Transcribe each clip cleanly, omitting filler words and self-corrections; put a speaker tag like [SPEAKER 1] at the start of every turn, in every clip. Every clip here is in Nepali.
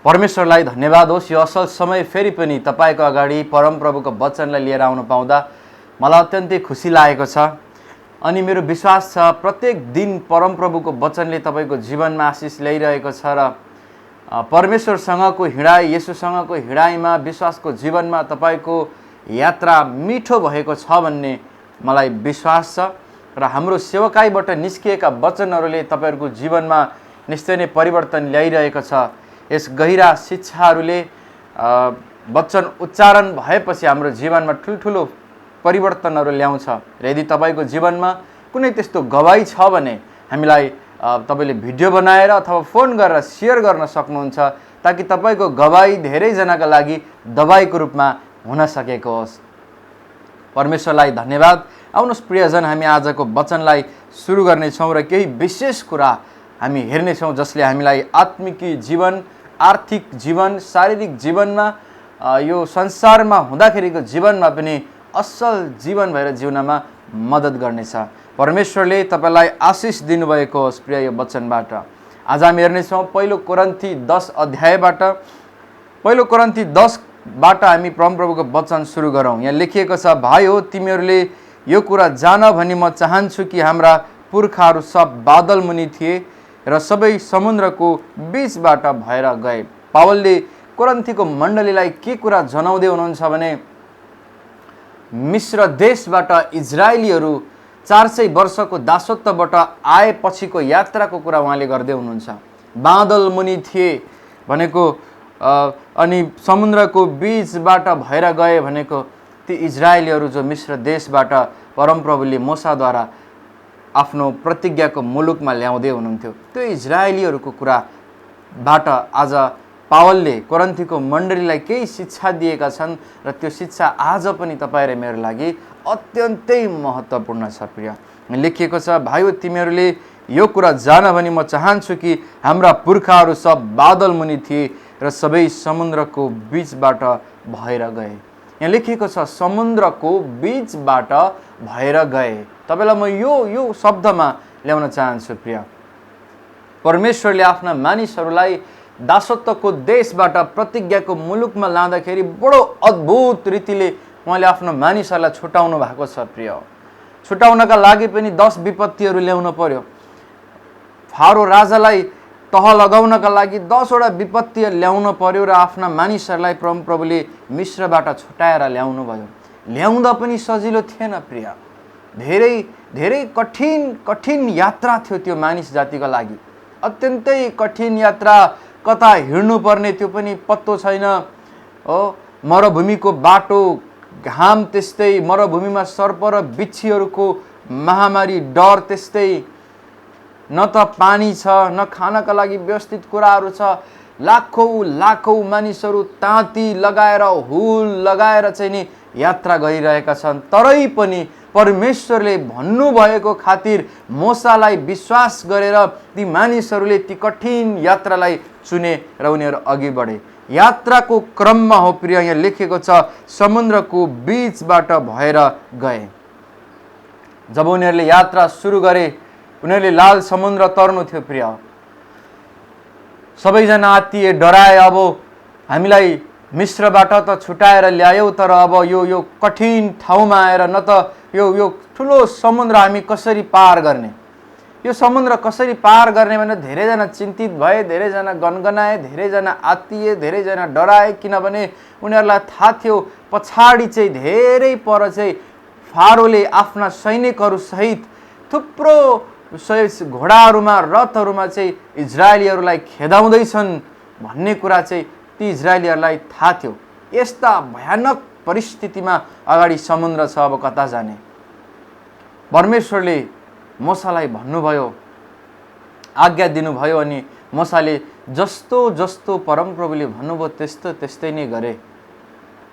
[SPEAKER 1] परमेश्वरलाई धन्यवाद होस् यो असल समय फेरि पनि तपाईको अगाडि परमप्रभुको वचनलाई लिएर आउन पाउँदा मलाई अत्यन्तै खुसी लागेको छ। अनि मेरो विश्वास छ प्रत्येक दिन परमप्रभुको वचनले तपाईको जीवनमा आशिष ल्याइरहेको छ र परमेश्वरसँगको हिँडाइ, येशूसँगको हिँडाइमा, विश्वासको जीवनमा तपाईको यात्रा मिठो भएको छ भन्ने मलाई विश्वास छ र हाम्रो सेवकाईबाट निस्किएका वचनहरूले तपाईहरुको जीवनमा निश्चय नै परिवर्तन ल्याइरहेको छ। यस गहिरा शिक्षाहरूले वचन उच्चारण भएपछि हाम्रो जीवनमा ठुलठुलो परिवर्तनहरू ल्याउँछ र यदि तपाईको जीवनमा कुनै त्यस्तो गवाही छ भने हामीलाई तपाईले भिडियो बनाएर अथवा फोन गरेर शेयर गर्न सक्नुहुन्छ ताकि तपाईको गवाही धेरै जनाका लागि दबाईको रूपमा हुन सकेको होस्। परमेश्वरलाई धन्यवाद। आउनुहोस् प्रियजन, हामी आजको वचनलाई सुरु गर्ने छौं र केही विशेष कुरा हामी हेर्ने छौं जसले हामीलाई आत्मिक जीवन, आर्थिक जीवन, शारीरिक जीवनमा, यो संसारमा हुँदाखेरिको जीवनमा पनि असल जीवन भएर जिउनमा मद्दत गर्नेछ। परमेश्वरले तपाईलाई आशिष दिनुभएको होस् प्रिय यो वचनबाट। आज हामी हेर्ने छौं पहिलो कोरिन्थी 10 अध्यायबाट। पहिलो कोरिन्थी 10 बाट हामी परमप्रभुको वचन सुरु गरौं। यहाँ लेखिएको छ, भाइ हो तिमीहरूले यो कुरा जान भनी म चाहन्छु कि हाम्रा पुर्खाहरू सब बादल मुनि थिए र सबै समुद्रको बीचबाट भएर गए। पावलले कोरिन्थीको मण्डलीलाई के कुरा जनाउँदै हुनुहुन्छ भने मिस्र देशबाट इजरायलीहरू 400 वर्षको दासत्वबाट आएपछिको यात्राको कुरा उहाँले गर्दै हुनुहुन्छ। बादल मुनि थिए भनेको अनि समुद्रको बीचबाट भएर गए भनेको ती इजरायलीहरू जो मिस्र देशबाट परमप्रभुले मूसाद्वारा आफ्नो प्रतिज्ञाको मुलुकमा ल्याउँदै हुनुहुन्थ्यो, त्यो इजरायलीहरूको कुराबाट आज पावलले कोरिन्थीको मण्डलीलाई केही शिक्षा दिएका छन् र त्यो शिक्षा आज पनि तपाईँ र मेरो लागि अत्यन्तै महत्त्वपूर्ण छ। प्रिय लेखिएको छ, भाइ तिमीहरूले यो कुरा जान भनी म चाहन्छु कि हाम्रा पुर्खाहरू सब बादल मुनि थिए र सबै समुद्रको बीचबाट भएर गए। यहाँ लेखिएको छ समुद्रको बीचबाट भएर गए। तपाईलाई म यो शब्दमा ल्याउन चाहन्छु प्रिय। परमेश्वरले आफ्ना मानिसहरूलाई दासत्वको देशबाट प्रतिज्ञाको मुलुकमा लाँदाखेरि बडो अद्भुत रीतिले उहाँले आफ्नो मानिसहरूलाई छुटाउनु भएको छ। प्रिय छुटाउनका लागि पनि 10 विपत्तिहरू ल्याउन पर्यो। फारो राजालाई तह लगाउनका लागि 10 वटा विपत्ति ल्याउन पर्यो र आफ्ना मानिसहरूलाई परमप्रभुले मिस्रबाट छुटाएर ल्याउनु भयो। ल्याउँदा पनि सजिलो थिएन प्रिय। धेरै धेरै कठिन यात्रा थियो त्यो मानिस जातिको लागि। अत्यन्तै कठिन यात्रा। कता हिँड्नु पर्ने त्यो पनि पत्तो छैन। हो, मरुभूमिको बाटो, घाम त्यस्तै, मरुभूमिमा सर्प र बिच्छीहरूको महामारी, डर त्यस्तै, न त पानी छ न खानका लागि व्यवस्थित कुराहरू छ। लाखौं मानिसहरू ताती लगाएर, हुल लगाएर चाहिँ नि यात्रा गरिरहेका छन्। तरै पनि परमेश्वरले भन्नुभएको खातिर मूसालाई विश्वास गरेर ती मानिसहरूले ती कठिन यात्रालाई चुने र उनीहरू अघि बढे। यात्राको क्रममा हो प्रिय, यहाँ लेखेको छ समुद्रको बीचबाट भएर गए। जब उनीहरूले यात्रा सुरु गरे, उनीहरूले लाल समुद्र तर्नु थियो प्रिय। सबैजना आत्तिए, डराए। अब हामीलाई मिस्रबाट त छुटाएर ल्यायौ, तर अब यो कठिन ठाउँमा आएर न त यो ठुलो समुद्र हामी कसरी पार गर्ने, यो समुद्र कसरी पार गर्ने भनेर धेरैजना चिन्तित भए, धेरैजना गनगनाए, धेरैजना आत्तिए, धेरैजना डराए। किनभने उनीहरूलाई थाहा थियो पछाडि चाहिँ धेरै पर चाहिँ फारोले आफ्ना सैनिकहरू सहित थुप्रो घोडाहरूमा, रथहरूमा चाहिँ इजरायलीहरूलाई खेदाउँदैछन् भन्ने कुरा चाहिँ ती इजरायलीहरूलाई थाहा थियो। यस्ता भयानक परिस्थितिमा अगाडि समुद्र छ, अब कता जाने। परमेश्वरले मूसालाई भन्नुभयो, आज्ञा दिनुभयो अनि मूसाले जस्तो जस्तो परमप्रभुले भन्नुभयो त्यस्तै नै गरे।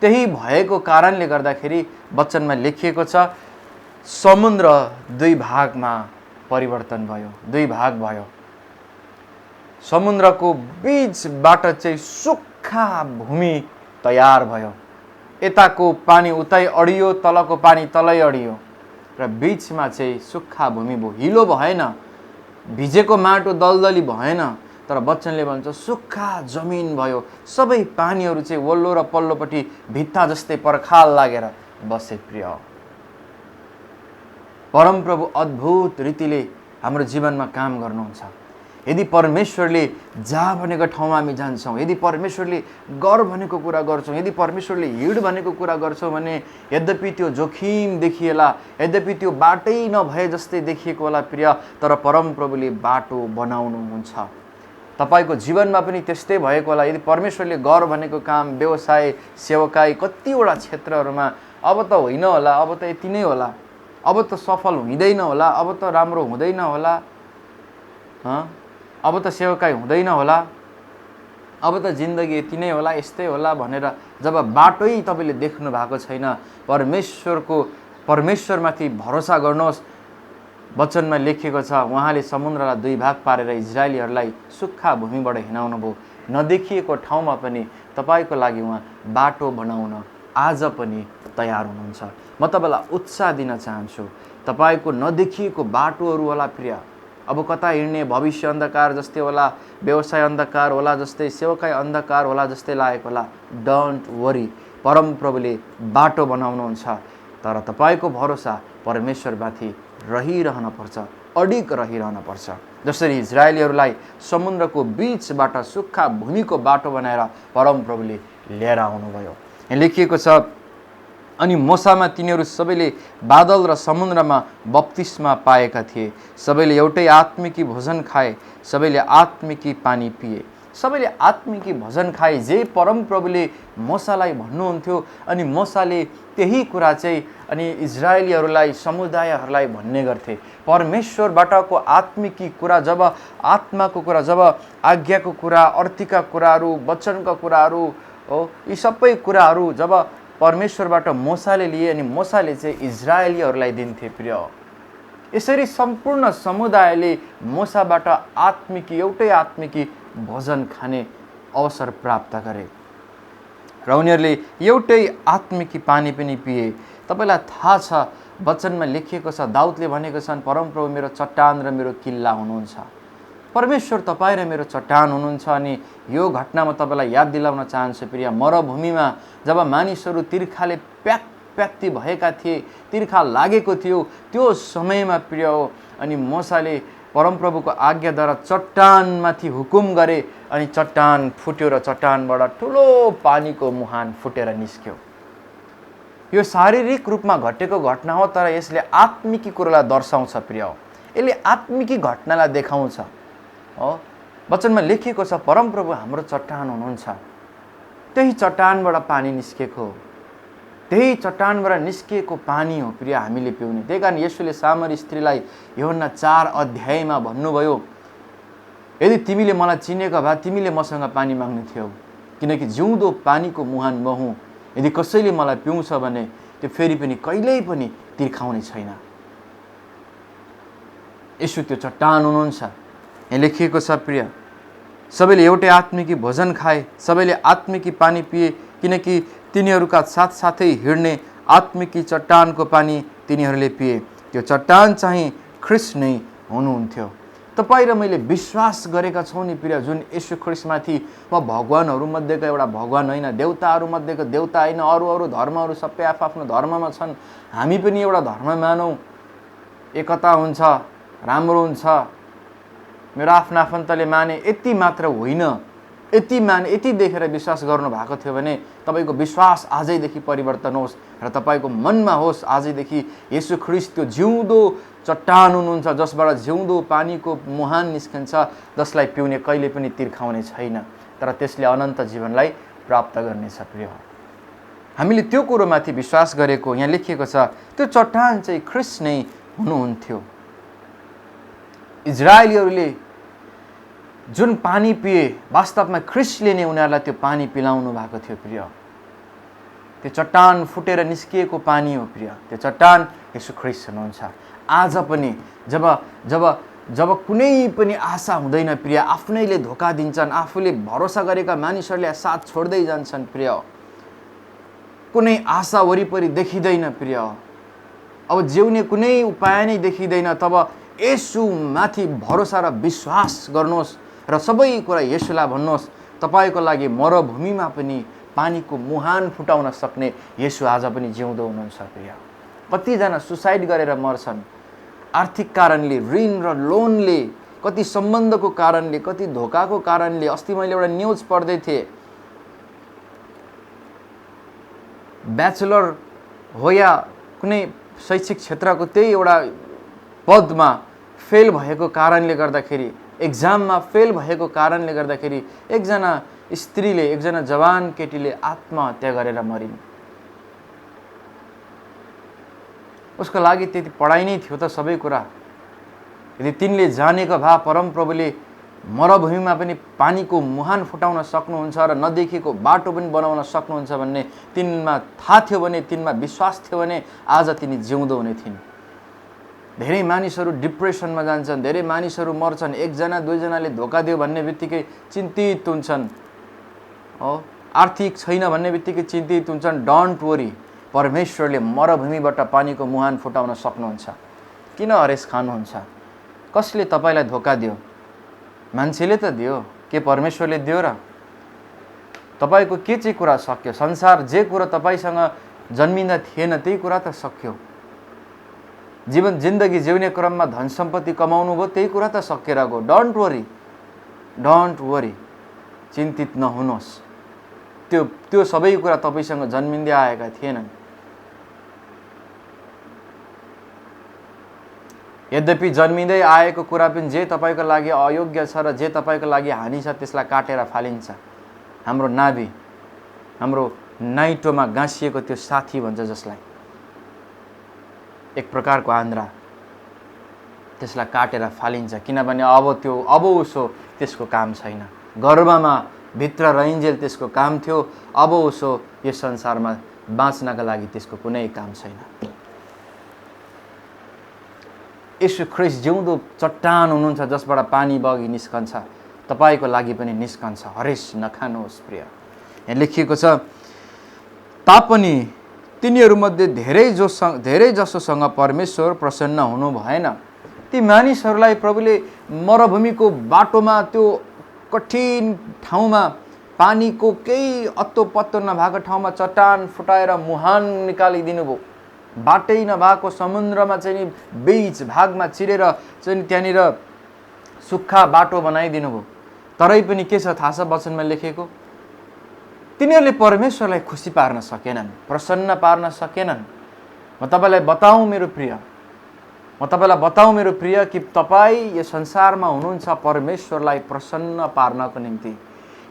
[SPEAKER 1] त्यही भएको कारणले गर्दाखेरि वचनमा लेखिएको छ समुद्र 2 भागमा परिवर्तन भयो, 2 भाग भयो। समुद्रको बीचबाट चाहिँ सुक्खा भूमि तयार भयो। यताको पानी उतै अडियो, तलको पानी तलै अडियो र बीचमा चाहिँ सुक्खा भूमि भयो। हिलो भएन, भिजेको माटो दलदली भएन, तर वचनले भन्छ सुक्खा जमिन भयो, सबै पानीहरू चाहिँ वल्लो र पल्लोपट्टि भित्ता जस्तै पर्खाल लागेर बसे। प्रिय परमप्रभु अद्भुत रीतिले हाम्रो जीवनमा काम गर्नुहुन्छ। यदि परमेश्वरले जा भनेको ठाउँमा हामी जान्छौँ, यदि परमेश्वरले गर भनेको कुरा गर्छौँ, यदि परमेश्वरले हिँड भनेको कुरा गर्छौँ भने यद्यपि त्यो जोखिम देखिएला, यद्यपि त्यो बाटै नभए जस्तै देखिएको होला प्रिय, तर परमप्रभुले बाटो बनाउनुहुन्छ। तपाईको जीवनमा पनि त्यस्तै भएको होला। यदि परमेश्वरले गर भनेको काम, व्यवसाय, सेवकाई, कतिवटा क्षेत्रहरूमा अब त होइन होला, अब त यति नै होला, अब त सफल हुँदैन होला, अब त राम्रो हुँदैन होला, अब त सेवकाई हुँदैन होला, अब त जिन्दगी यति नै होला, यस्तै होला भनेर जब बाटै तपाईँले देख्नु भएको छैन, परमेश्वरमाथि भरोसा गर्नुहोस्। वचनमा लेखिएको छ उहाँले समुद्रलाई दुई भाग पारेर इजरायलीहरूलाई सुक्खा भूमिबाट हिँडाउनु भयो। नदेखिएको ठाउँमा पनि तपाईँको लागि उहाँ बाटो बनाउन आज पनि तयार हुनुहुन्छ। म तपाईँलाई उत्साह दिन चाहन्छु। तपाईँको नदेखिएको बाटोहरू होला प्रिय, अब कता हिँड्ने, भविष्य अन्धकार जस्तै होला, व्यवसाय अन्धकार होला जस्तै, सेवकाई अन्धकार होला जस्तै लागेको होला, डोन्ट वरी, परमप्रभुले बाटो बनाउनुहुन्छ। तर तपाईँको भरोसा परमेश्वरमाथि रहिरहन पर्छ, अडिग रहिरहन पर्छ। जसरी इजरायलीहरूलाई समुद्रको बीचबाट सुक्खा भूमिको बाटो बनाएर परमप्रभुले लिएर आउनुभयो। यहाँ लेखिएको छ अनि मोसामा तिनीहरू सबैले बादल र समुद्रमा बप्तिस्मा पाएका थिए। सबैले एउटै आत्मिकी भोजन खाए, सबैले आत्मिकी पानी पिए। सबैले आत्मिकी भोजन खाए जे परमप्रभुले मोसालाई भन्नुहुन्थ्यो, अनि मोसाले त्यही कुरा चाहिँ अनि इजरायलीहरूलाई, समुदायहरूलाई भन्ने गर्थे। परमेश्वरबाटको आत्मिकी कुरा, जब आत्माको कुरा, जब आज्ञाको कुरा, अर्तीका कुराहरू, वचनका कुराहरू हो, यी सबै कुराहरू जब परमेश्वरबाट मोसाले लिए अनि मोसाले चाहिँ इजरायलीहरूलाई दिन्थे प्रिय। यसरी सम्पूर्ण समुदायले मोसाबाट आत्मिकी, एउटै आत्मिकी भोजन खाने अवसर प्राप्त गरे र उनीहरूले एउटै आत्मिकी पानी पनि पिए। तपाईलाई थाहा छ वचनमा लेखिएको छ, दाउदले भनेको छन् परमप्रभु मेरो चट्टान र मेरो किल्ला हुनुहुन्छ। परमेश्वर तपाईँ र मेरो चट्टान हुनुहुन्छ। अनि यो घटना म तपाईँलाई याद दिलाउन चाहन्छु प्रिय, मरुभूमिमा जब मानिसहरू तिर्खाले प्याक्ति भएका थिए, तिर्खा लागेको थियो, त्यो समयमा प्रिय हो, अनि मोसाले परमप्रभुको आज्ञाद्वारा चट्टानमाथि हुकुम गरे अनि चट्टान फुट्यो र चट्टानबाट ठुलो पानीको मुहान फुटेर निस्क्यो। यो शारीरिक रूपमा घटेको घटना हो, तर यसले आत्मिकी कुरालाई दर्शाउँछ प्रिय। यसले आत्मिकी घटनालाई देखाउँछ हो। वचनमा लेखिएको छ परमप्रभु हाम्रो चट्टान हुनुहुन्छ। त्यही चट्टानबाट पानी निस्केको, त्यही चट्टानबाट निस्किएको पानी हो प्रिय हामीले पिउने। त्यही कारण येशूले सामरी स्त्रीलाई यूहन्ना 4 अध्यायमा भन्नुभयो, यदि तिमीले मलाई चिनेका भए तिमीले मसँग पानी माग्ने थियौ, किनकि जिउँदो पानीको मुहान म हुँ। यदि कसैले मलाई पिउँछ भने त्यो फेरि पनि कहिल्यै पनि तिर्खाउने छैन। येशू त्यो चट्टान हुनुहुन्छ। यहाँ लेखिएको छ प्रिय, सबैले एउटै आत्मिकी भोजन खाए, सबैले आत्मिकी पानी पिए, किनकि तिनीहरूका साथसाथै हिँड्ने आत्मिकी चट्टानको पानी तिनीहरूले पिए। त्यो चट्टान चाहिँ ख्रिस्ट नै हुनुहुन्थ्यो। तपाईँ र मैले विश्वास गरेका छौँ नि प्रिय, जुन येशू ख्रिस्टमाथि, म भगवानहरूमध्येको एउटा भगवान होइन, देवताहरूमध्येको देवता होइन, अरू धर्महरू सबै आफ्नो धर्ममा छन्, हामी पनि एउटा धर्म मानौँ, एकता हुन्छ, राम्रो हुन्छ, मेरो आफ्नो आफन्तले माने, यति मात्र होइन। यति देखेर विश्वास गर्नु भएको थियो भने तपाईँको विश्वास आजैदेखि परिवर्तन होस् र तपाईँको मनमा होस् आजैदेखि येशू ख्रिस्ट त्यो जिउँदो चट्टान हुनुहुन्छ, जसबाट जिउँदो पानीको मुहान निस्कन्छ, जसलाई पिउने कहिले पनि तिर्खाउने छैन, तर त्यसले अनन्त जीवनलाई प्राप्त गर्नेछ प्रिय। हामीले त्यो कुरोमाथि विश्वास गरेको यहाँ लेखिएको छ। त्यो चट्टान चाहिँ ख्रिस्ट नै हुनुहुन्थ्यो। इजरायलीहरूले जुन पानी पिए, वास्तवमा ख्रिस्टले नै उनीहरूलाई त्यो पानी पिलाउनु भएको थियो प्रिय। त्यो चट्टान फुटेर निस्किएको पानी हो प्रिय। त्यो चट्टान येशू ख्रिस्ट हुनुहुन्छ। आज पनि जब जब जब कुनै पनि आशा हुँदैन प्रिय, आफ्नैले धोका दिन्छन्, आफूले भरोसा गरेका मानिसहरूले साथ छोड्दै जान्छन् प्रिय, कुनै आशा वरिपरि देखिँदैन प्रिय, अब जिउने कुनै उपाय नै देखिँदैन, तब येशू माथि भरोसा र विश्वास गर्नुहोस् र सबै कुरा येशूलाई भन्नुहोस्। तपाईँको लागि मरुभूमिमा पनि पानीको मुहान फुटाउन सक्ने येशू आज पनि जिउँदो हुनुहुन्छ प्रिय। कतिजना सुसाइड गरेर मर्छन् आर्थिक कारणले, ऋण र लोनले, कति सम्बन्धको कारणले, कति धोकाको कारणले। अस्ति मैले एउटा न्युज पढ्दै थिएँ, ब्याचलर हो या कुनै शैक्षिक क्षेत्रको त्यही एउटा पदमा फेल भएको कारणले गर्दाखेरि, एक्जाममा फेल भएको कारणले गर्दाखेरि एकजना स्त्रीले, एकजना जवान केटीले आत्महत्या गरेर मरिन्। उसको लागि त्यति पढाइ नै थियो त सबै कुरा। यदि तिनले जानेको भए परमप्रभुले मरुभूमिमा पनि पानीको मुहान फुटाउन सक्नुहुन्छ र नदेखेको बाटो पनि बनाउन सक्नुहुन्छ भन्ने तिनमा थाहा थियो भने, तिनमा विश्वास थियो भने आज तिनी जिउँदो हुने थिइन्। धेरै मानिसहरू डिप्रेसनमा जान्छन्, धेरै मानिसहरू मर्छन्, एकजना दुईजनाले धोका दियो भन्ने बित्तिकै चिन्तित हुन्छन्, हो आर्थिक छैन भन्ने बित्तिकै चिन्तित हुन्छन्। डोन्ट वरी, परमेश्वरले मरुभूमिबाट पानीको मुहान फुटाउन सक्नुहुन्छ। किन हरेस खानुहुन्छ? कसले तपाईँलाई धोका दियो? मान्छेले त दियो, के परमेश्वरले दियो र? तपाईँको के चाहिँ कुरा सक्यो? संसार जे कुरा तपाईँसँग जन्मिँदा थिएन त्यही कुरा त सक्यो। जिन्दगी जिउने क्रममा धन सम्पत्ति कमाउनु भयो त्यही कुरा त सकेर गयो। डोन्ट वरी, चिन्तित नहुनुहोस्। त्यो सबै कुरा तपाईँसँग जन्मिँदै आएका थिएनन्। यद्यपि जन्मिँदै आएको कुरा पनि जे तपाईँको लागि अयोग्य छ र जे तपाईँको लागि हानि छ त्यसलाई काटेर फालिन्छ। हाम्रो नाभि, हाम्रो नाइटोमा गाँसिएको त्यो साथी भन्छ जसलाई, एक प्रकारको आन्द्रा, त्यसलाई काटेर फालिन्छ। किनभने अब उसो त्यसको काम छैन। गर्भमा भित्र रहिन्जेल त्यसको काम थियो, अब उसो यो संसारमा बाँच्नका लागि त्यसको कुनै काम छैन। येशू ख्रीष्ट जिउँदो चट्टान हुनुहुन्छ जसबाट पानी बगी निस्कन्छ। तपाईँको लागि पनि निस्कन्छ। हरेस नखानुहोस् प्रिय। यहाँ लेखिएको छ, तापनि तिनीहरूमध्ये धेरै जसोसँग परमेश्वर प्रसन्न हुनु भएन। ती मानिसहरूलाई प्रभुले मरुभूमिको बाटोमा, त्यो कठिन ठाउँमा, पानीको केही अत्तो पत्तो नभएको ठाउँमा चट्टान फुटाएर मुहान निकालिदिनु भयो। बाटै नभएको समुद्रमा चाहिँ नि बीच भागमा चिरेर चाहिँ त्यहाँनिर सुक्खा बाटो बनाइदिनु भयो। तरै पनि के छ थाहा छ वचनमा लेखेको? तिनीहरूले परमेश्वरलाई खुसी पार्न सकेनन्, प्रसन्न पार्न सकेनन्। म तपाईँलाई बताउँ मेरो प्रिय कि तपाईँ यो संसारमा हुनुहुन्छ परमेश्वरलाई प्रसन्न पार्नको निम्ति।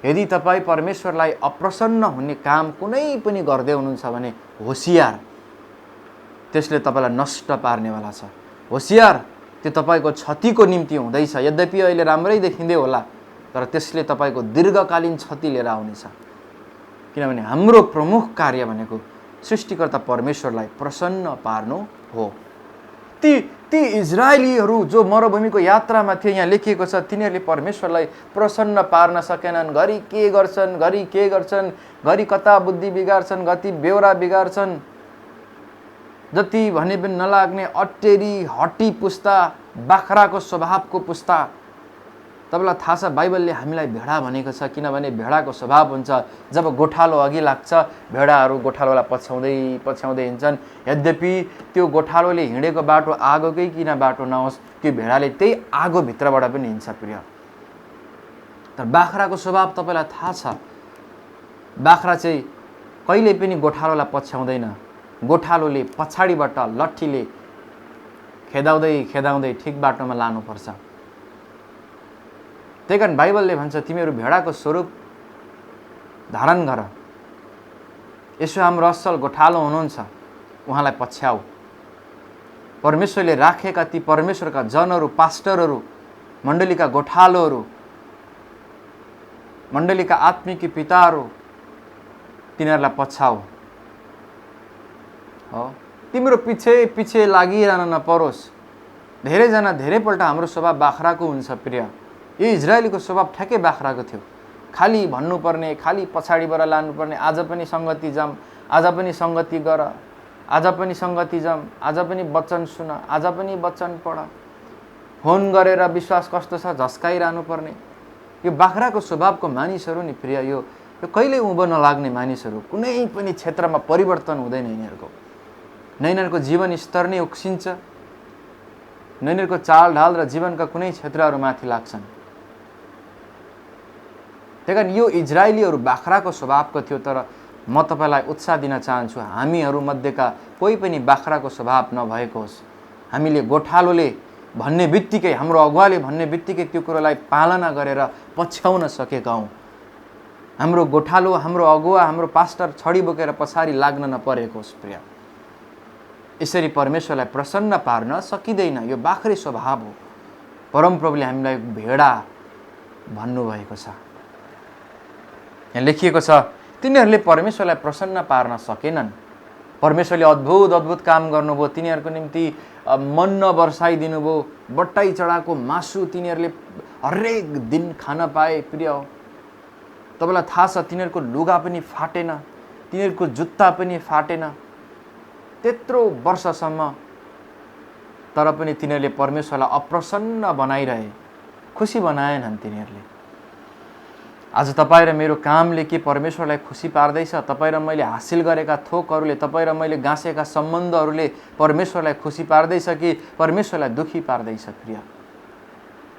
[SPEAKER 1] यदि तपाईँ परमेश्वरलाई अप्रसन्न हुने काम कुनै पनि गर्दै हुनुहुन्छ भने होसियार, त्यसले तपाईँलाई नष्ट पार्नेवाला छ। होसियार, त्यो तपाईँको क्षतिको निम्ति हुँदैछ। यद्यपि अहिले राम्रै देखिँदै होला तर त्यसले तपाईँको दीर्घकालीन क्षति लिएर आउनेछ। किनभने हाम्रो प्रमुख कार्य भनेको सृष्टिकर्ता परमेश्वरलाई प्रसन्न पार्नु हो। ती इजरायलीहरू जो मरुभूमिको यात्रामा थिए, यहाँ लेखिएको छ तिनीहरूले परमेश्वरलाई प्रसन्न पार्न सकेनन्। घरि के गर्छन्, घरि कता बुद्धि बिगार्छन्, कति बेहोरा बिगार्छन्, जति भने पनि नलाग्ने अटेरी हटी पुस्ता, बाख्राको स्वभावको पुस्ता। तपाईँलाई थाहा छ बाइबलले हामीलाई भेडा भनेको छ, किनभने भेडाको स्वभाव हुन्छ जब गोठालो अघि लाग्छ भेडाहरू गोठालोलाई पछ्याउँदै हिँड्छन्। यद्यपि त्यो गोठालोले हिँडेको बाटो आगोकै किन बाटो नहोस्, त्यो भेडाले त्यही आगोभित्रबाट पनि हिँड्छ प्रिय। तर बाख्राको स्वभाव तपाईँलाई थाहा छ, बाख्रा चाहिँ कहिले पनि गोठालोलाई पछ्याउँदैन। गोठालोले पछाडिबाट लट्ठीले खेदाउँदै ठिक बाटोमा लानुपर्छ। त्यही कारण बाइबलले भन्छ तिमीहरू भेडाको स्वरूप धारण गर। यसो हाम्रो असल गोठालो हुनुहुन्छ, उहाँलाई पछ्याऊ। परमेश्वरले राखेका ती परमेश्वरका जनहरू, पास्टरहरू, मण्डलीका गोठालोहरू, मण्डलीका आत्मिक पिताहरू, तिनीहरूलाई पछ्याऊ। हो, तिम्रो पछि लागिरहन नपरोस्। धेरैजना धेरैपल्ट हाम्रो स्वभाव बाख्राको हुन्छ प्रिय। यो इजरायलीको स्वभाव ठ्याक्कै बाख्राको थियो। खाली भन्नुपर्ने, खाली पछाडिबाट लानुपर्ने, आज पनि सङ्गति जाम, आज पनि सङ्गति गर, आज पनि सङ्गति जाम, आज पनि वचन सुन, आज पनि वचन पढ, फोन गरेर विश्वास कस्तो छ झस्काइरहनु पर्ने। यो बाख्राको स्वभावको मानिसहरू नि प्रिय, यो कहिल्यै उँभो नलाग्ने मानिसहरू, कुनै पनि क्षेत्रमा परिवर्तन हुँदैन यिनीहरूको। न यिनीहरूको जीवन स्तर नै उक्सिन्छ, न यिनीहरूको चालढाल र जीवनका कुनै क्षेत्रहरू माथि लाग्छन्। त्यही कारण यो इजरायलीहरू बाख्राको स्वभावको थियो। तर म तपाईँलाई उत्साह दिन चाहन्छु, हामीहरू मध्येका कोही पनि बाख्राको स्वभाव नभएको होस्। हामीले गोठालोले भन्ने बित्तिकै, हाम्रो अगुवाले भन्ने बित्तिकै त्यो कुरोलाई पालना गरेर पछ्याउन सकेका हौँ। हाम्रो गोठालो, हाम्रो अगुवा, हाम्रो पास्टर छडी बोकेर पछाडि लाग्न नपरेको होस् प्रिय। यसरी परमेश्वरलाई प्रसन्न पार्न सकिँदैन। यो बाख्रे स्वभाव हो। परमप्रभुले हामीलाई भेडा भन्नुभएको छ। यहाँ लेखिएको छ, तिनीहरूले परमेश्वरलाई प्रसन्न पार्न सकेनन्। परमेश्वरले अद्भुत अद्भुत काम गर्नुभयो, तिनीहरूको निम्ति मन्ना वर्षाइदिनु भयो, बट्टाइ चढाएको मासु तिनीहरूले हरेक दिन खान पाए। प्रिय, तपाईँलाई थाहा छ तिनीहरूको लुगा पनि फाटेन, तिनीहरूको जुत्ता पनि फाटेन त्यत्रो वर्षसम्म। तर पनि तिनीहरूले परमेश्वरलाई अप्रसन्न बनाइरहे, खुसी बनाएनन् तिनीहरूले। आज तपाईँ र मेरो कामले के परमेश्वरलाई खुसी पार्दैछ? तपाईँ र मैले हासिल गरेका थोकहरूले, तपाईँ र मैले गाँसेका सम्बन्धहरूले परमेश्वरलाई खुसी पार्दैछ कि परमेश्वरलाई दुखी पार्दैछ? प्रिय,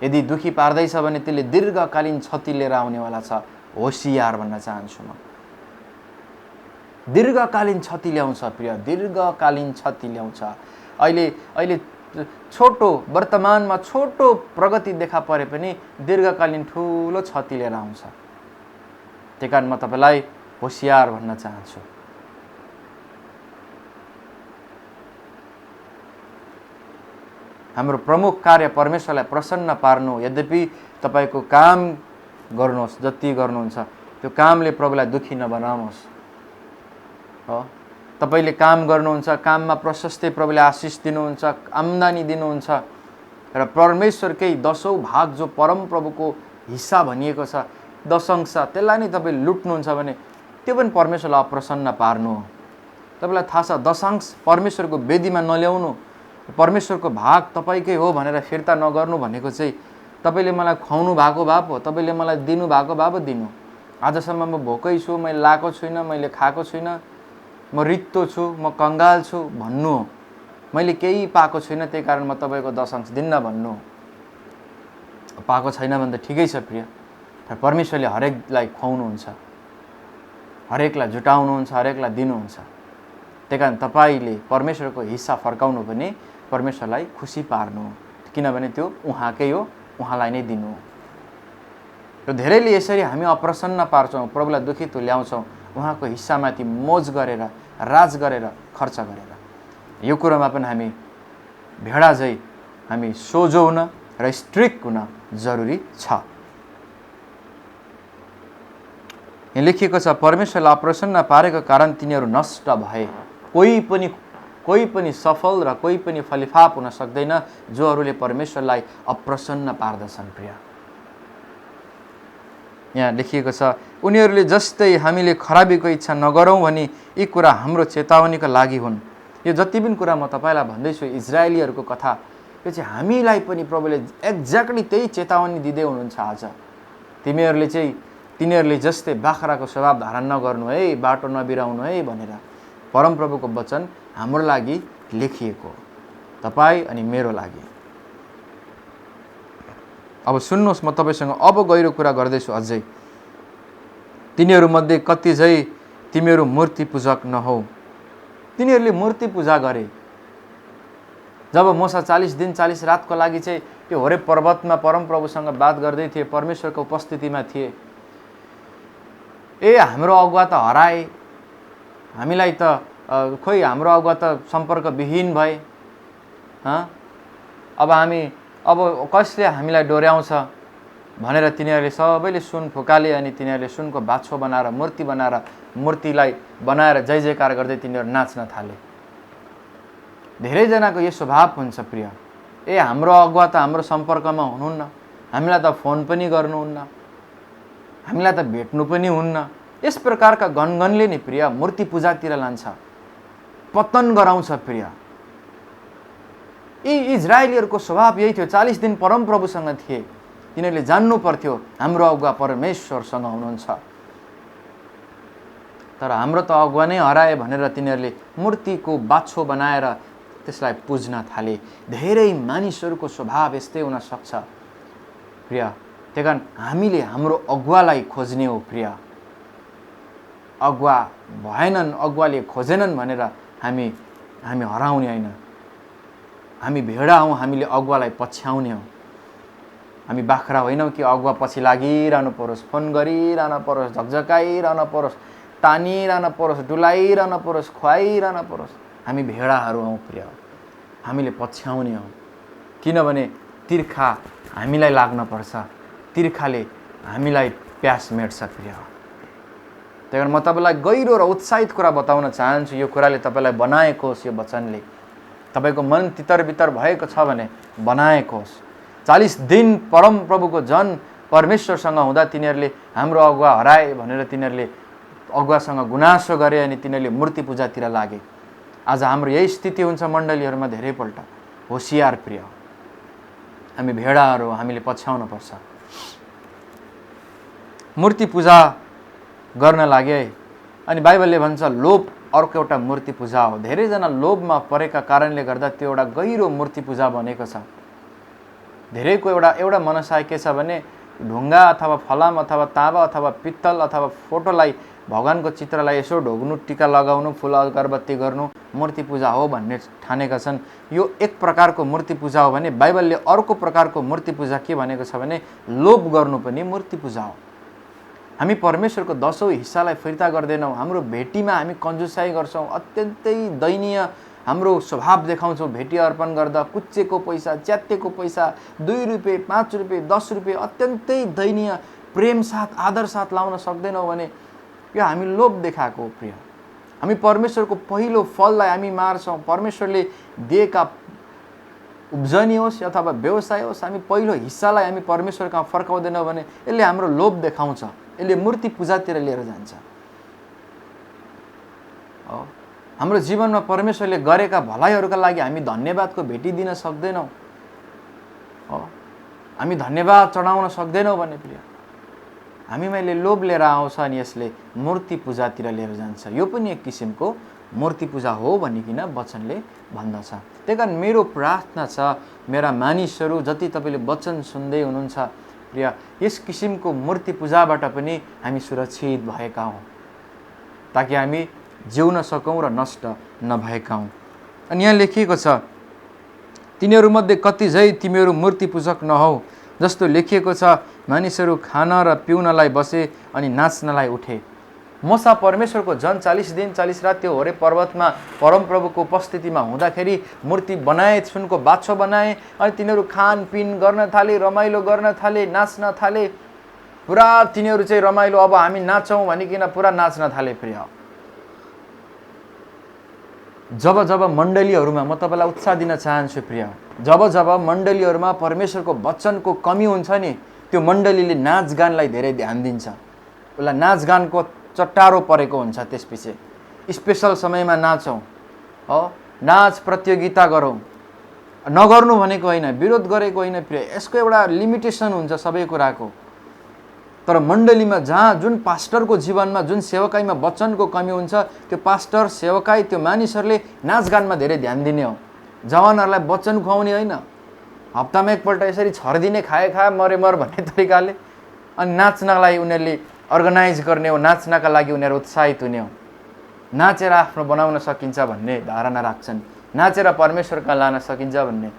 [SPEAKER 1] यदि दुखी पार्दैछ भने त्यसले दीर्घकालीन क्षति लिएर आउनेवाला छ। होसियार भन्न चाहन्छु म। दीर्घकालीन क्षति ल्याउँछ प्रिय, दीर्घकालीन क्षति ल्याउँछ। अहिले छोटो, वर्तमानमा छोटो प्रगति देखा परे पनि दीर्घकालीन ठुलो क्षति लिएर आउँछ। त्यही कारण म तपाईँलाई होसियार भन्न चाहन्छु। हाम्रो प्रमुख कार्य परमेश्वरलाई प्रसन्न पार्नु। यद्यपि तपाईँको काम गर्नुहोस्, जति गर्नुहुन्छ त्यो कामले प्रभुलाई दुखी नबनाउनुहोस्। हो, तपाईँले काम गर्नुहुन्छ, काममा प्रशस्तै प्रभुले आशिष दिनुहुन्छ, आम्दानी दिनुहुन्छ र परमेश्वरकै 10औं भाग जो परमप्रभुको हिस्सा भनिएको छ, दशंश, त्यसलाई नै तपाईँ लुट्नुहुन्छ भने त्यो पनि परमेश्वरलाई अप्रसन्न पार्नु हो। तपाईँलाई थाहा छ, दशांश परमेश्वरको वेदीमा नल्याउनु, परमेश्वरको भाग तपाईँकै हो भनेर फिर्ता नगर्नु भनेको चाहिँ तपाईँले मलाई खुवाउनु भएको भए पो, तपाईँले मलाई दिनु भएको भए पो दिनु। आजसम्म म भोकै छु, मैले लाएको छुइनँ, मैले खाएको छुइनँ, म रित्तो छु, म कङ्गाल छु भन्नु हो। मैले केही पाएको छुइनँ, त्यही कारण म तपाईँको दशांश दिन्न भन्नु हो। पाएको छैन भने त ठिकै छ प्रिय, तर परमेश्वरले हरेकलाई खुवाउनुहुन्छ, हरेकलाई जुटाउनुहुन्छ, हरेकलाई दिनुहुन्छ। त्यही कारण तपाईँले परमेश्वरको हिस्सा फर्काउनु पनि परमेश्वरलाई खुसी पार्नु हो, किनभने त्यो उहाँकै हो, उहाँलाई नै दिनु हो। र धेरैले यसरी हामी अप्रसन्न पार्छौँ, प्रभुलाई दुखी तुल्याउँछौँ, उहाँको हिस्सामाथि मोज गरेर, राज गरेर, खर्च गरेर। यो कुरोमा पनि हामी भेडा झै हामी सोझो हुन र स्ट्रिक्ट हुन जरुरी छ। यहाँ लेखिएको छ, परमेश्वरलाई अप्रसन्न पारेको कारण तिनीहरू नष्ट भए। कोही पनि सफल र कोही पनि फलिफाप हुन सक्दैन जोहरूले परमेश्वरलाई अप्रसन्न पार्दछन्। प्रिय, यहाँ लेखिएको छ, उनीहरूले जस्तै हामीले खराबीको इच्छा नगरौँ भनी यी कुरा हाम्रो चेतावनीका लागि हुन्। यो जति पनि कुरा म तपाईँलाई भन्दैछु इजरायलीहरूको कथा, यो चाहिँ हामीलाई पनि प्रभुले एक्ज्याक्टली त्यही चेतावनी दिँदै हुनुहुन्छ। आज तिनीहरूले जस्तै बाख्राको स्वभाव धारण नगर्नु है, बाटो नबिराउनु है भनेर परमप्रभुको वचन हाम्रो लागि लेखिएको, तपाईँ अनि मेरो लागि। अब सुन्नुहोस्, म तपाईँसँग अब गहिरो कुरा गर्दैछु अझै। तिनीहरूमध्ये कति चाहिँ तिमीहरू मूर्ति पूजक नहौ। तिनीहरूले मूर्ति पूजा गरे। जब मूसा 40 दिन 40 रातको लागि चाहिँ त्यो होरेब पर्वतमा परमप्रभुसँग बात गर्दै थिए, परमेश्वरको उपस्थितिमा थिए। हाम्रो अगुवा त हराए, हामीलाई त खोइ हाम्रो अगुवा त सम्पर्कविहीन भए। अब कसले हामीलाई डोर्याउँछ भनेर तिनीहरूले सबैले सुन फुकाले अनि तिनीहरूले सुनको बाछो बनाएर मूर्तिलाई बनाएर जय जयकार गर्दै तिनीहरू नाच्न थाले। धेरैजनाको यो स्वभाव हुन्छ प्रिय, हाम्रो अगुवा त हाम्रो सम्पर्कमा हुनुहुन्न, हामीलाई त फोन पनि गर्नुहुन्न, हामीलाई त भेट्नु पनि हुन्न। यस प्रकारका गनगनले नि प्रिय मूर्ति पूजातिर लान्छ, पतन गराउँछ। प्रिय, यी इजरायलीहरूको स्वभाव यही थियो। 40 दिन परमप्रभुसँग थिए, तिनीहरूले जान्नु पर्थ्यो हाम्रो अगुवा परमेश्वरसँग हुनुहुन्छ। तर हाम्रो त अगुवा नै हराए भनेर तिनीहरूले मूर्तिको बाछो बनाएर त्यसलाई पुज्न थाले। धेरै मानिसहरूको स्वभाव यस्तै हुन सक्छ प्रिय। त्यही कारण हामीले हाम्रो अगुवालाई खोज्ने हो प्रिय। अगुवा भएनन्, अगुवाले खोजेनन् भनेर हामी हराउने होइन। हामी भेडा हौँ, हामीले अगुवालाई पछ्याउने हौँ। हामी बाख्रा होइनौँ कि अगुवा पछि लागिरहनु परोस्, फोन गरिरहनु परोस्, झकझकाइरहनु परोस्, तानिरहनु परोस्, डुलाइरहनु परोस्, खुवाइरहनु परोस्। हामी भेडाहरू हौँ प्रिय। हामीले पछ्याउने हौँ, किनभने तिर्खा हामीलाई लाग्न पर्छ, तिर्खाले हामीलाई प्यास मेट्छ प्रिय। त्यही कारण म तपाईँलाई गहिरो र उत्साहित कुरा बताउन चाहन्छु। यो कुराले तपाईँलाई बनाएको होस्, यो वचनले तपाईँको मन तितर बितर भएको छ भने बनाएको होस्। 40 दिन परमप्रभुको जन परमेश्वरसँग हुँदा तिनीहरूले हाम्रो अगुवा हराए भनेर तिनीहरूले अगुवासँग गुनासो गरे अनि तिनीहरूले मूर्ति पूजातिर लागे। आज हाम्रो यही स्थिति हुन्छ मण्डलीहरूमा धेरैपल्ट। होसियार प्रिय, हामी भेडाहरू, हामीले पछ्याउनु पर्छ। मूर्ति पूजा गर्न लागे अनि बाइबलले भन्छ लोभ अर्को एउटा मूर्ति पूजा हो। धेरैजना लोभमा परेका कारणले गर्दा त्यो एउटा गहिरो मूर्ति पूजा बनेको छ। धेरैको एउटा मनसाय के छ भने ढुङ्गा अथवा फलाम अथवा ताँबा अथवा पित्तल अथवा फोटोलाई, भगवानको चित्रलाई यसो ढोग्नु, टिका लगाउनु, फुल अगरबत्ती गर्नु मूर्ति पूजा हो भन्ने ठानेका छन्। यो एक प्रकारको मूर्ति पूजा हो भने बाइबलले अर्को प्रकारको मूर्ति पूजा के भनेको छ भने लोभ गर्नु पनि मूर्ति पूजा हो। हामी परमेश्वरको 10औं हिस्सालाई फिर्ता गर्दैनौँ। हाम्रो भेटीमा हामी कन्जुसाइ गर्छौँ, अत्यन्तै दयनीय हाम्रो स्वभाव देखाउँछौँ। भेटी अर्पण गर्दा कुच्चेको पैसा, च्यात्तेको पैसा, 2 रुपियाँ, 5 रुपियाँ, 10 रुपियाँ अत्यन्तै दयनीय प्रेम साथ, आदर साथ लाउन सक्दैनौँ भने यो हामी लोभ देखाएको हो प्रिय। हामी परमेश्वरको पहिलो फललाई हामी मार्छौँ। परमेश्वरले दिएका उब्जनी होस् अथवा व्यवसाय होस्, हामी पहिलो हिस्सालाई हामी परमेश्वर कहाँ फर्काउँदैनौँ भने यसले हाम्रो लोभ देखाउँछ, यसले मूर्ति पूजातिर लिएर जान्छ। हाम्रो जीवनमा परमेश्वरले गरेका भलाइहरूका लागि हामी धन्यवादको भेटी दिन सक्दैनौँ, हामी धन्यवाद चढाउन सक्दैनौँ भने प्रिय हामीमा यसले लोभ लिएर आउँछ अनि यसले मूर्ति पूजातिर लिएर जान्छ। यो पनि एक किसिमको मूर्ति पूजा हो भनिकन वचनले भन्दछ। त्यही कारण मेरो प्रार्थना छ मेरा मानिसहरू जति तपाईँले वचन सुन्दै हुनुहुन्छ प्रिय, यस किसिमको मूर्ति पूजाबाट पनि हामी सुरक्षित भएका हौँ ताकि हामी जिउन सकौँ र नष्ट नभएका हौँ। अनि यहाँ लेखिएको छ तिनीहरूमध्ये कतिजै तिमीहरू मूर्ति पूजक नहौ जस्तो लेखिएको छ, मानिसहरू खान र पिउनलाई बसे अनि नाच्नलाई उठे। मूसा परमेश्वरको जन 40 दिन 40 रात त्यो होरे पर्वतमा परमप्रभुको उपस्थितिमा हुँदाखेरि मूर्ति बनाए, सुनको बाछो बनाए अनि तिनीहरू खानपिन गर्न थाले, रमाइलो गर्न थाले, नाच्न थाले। पुरा तिनीहरू चाहिँ रमाइलो, अब हामी नाचौँ भनिकन पुरा नाच्न थाले प्रिय। जब जब मण्डलीहरूमा म तपाईँलाई उत्साह दिन चाहन्छु प्रिय, जब जब मण्डलीहरूमा परमेश्वरको वचनको कमी हुन्छ नि त्यो मण्डलीले नाचगानलाई धेरै ध्यान दिन्छ। उसलाई नाचगानको चट्टारो परेको हुन्छ। त्यसपछि स्पेसल समयमा नाचौँ, हो नाच प्रतियोगिता गरौँ, नगर्नु भनेको होइन, विरोध गरेको होइन प्रिय। यसको एउटा लिमिटेसन हुन्छ सबै कुराको। तर मण्डलीमा जहाँ जुन पास्टरको जीवनमा जुन सेवकाईमा वचनको कमी हुन्छ त्यो पास्टर सेवकाई त्यो मानिसहरूले नाचगानमा धेरै ध्यान दिने हो। जवानहरूलाई वचन खुवाउने होइन, हप्तामा एकपल्ट यसरी छरिदिने खाए मरे मर भन्ने तरिकाले अनि नाच्नलाई उनीहरूले अर्गनाइज गर्ने हो, नाच्नका लागि उनीहरू उत्साहित हुने हो। नाचेर आफ्नो बनाउन सकिन्छ भन्ने धारणा राख्छन्, नाचेर परमेश्वरका लान सकिन्छ भन्ने